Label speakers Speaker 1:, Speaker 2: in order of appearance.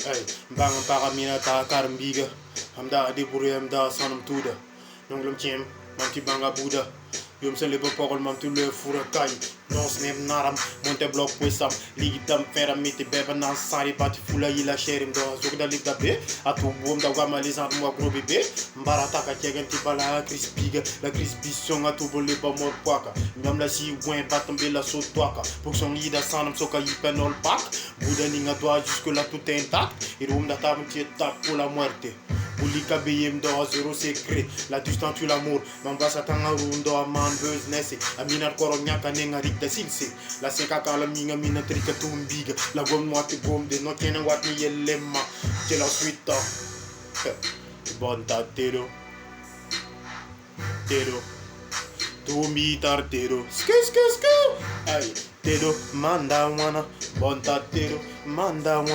Speaker 1: Hey, bang para mina ta karambiga. Hamda de buri hamda sanam tuda. Nonglum chem, manti banga buda. Yom se lebo pokol mam tu le fura kai. Non snem naram, monte blok puesam. Ligi dam fera miti beba nan sari bati fula ila sherim do. Zog da lig da be. Atu boom da wama lisan mwa gro bebe. Mbara taka kegen ti bala crispiga. La crispition atu bole ba mor kwaka. Ngam la si wen batam be la so twaka. Pour son ida sanam soka yipen ol pak. Buda ninga doa jusque là tout est intact. Et room da tam ti tap pour la muerte. Bulika beyem do zéro secret. La distance tu l'amour. Mamba satanga rundo a man business. Amina koro nyaka nenga rikta silse. La seka kala minga mina trika tumbiga. La gom mwate gom de no kena wat ni yelema. C'est la suite. Bon tatero. Tero. Tu mi tartero. Ske. Ay. Tero manda wana. Bon tatero. Manda wana.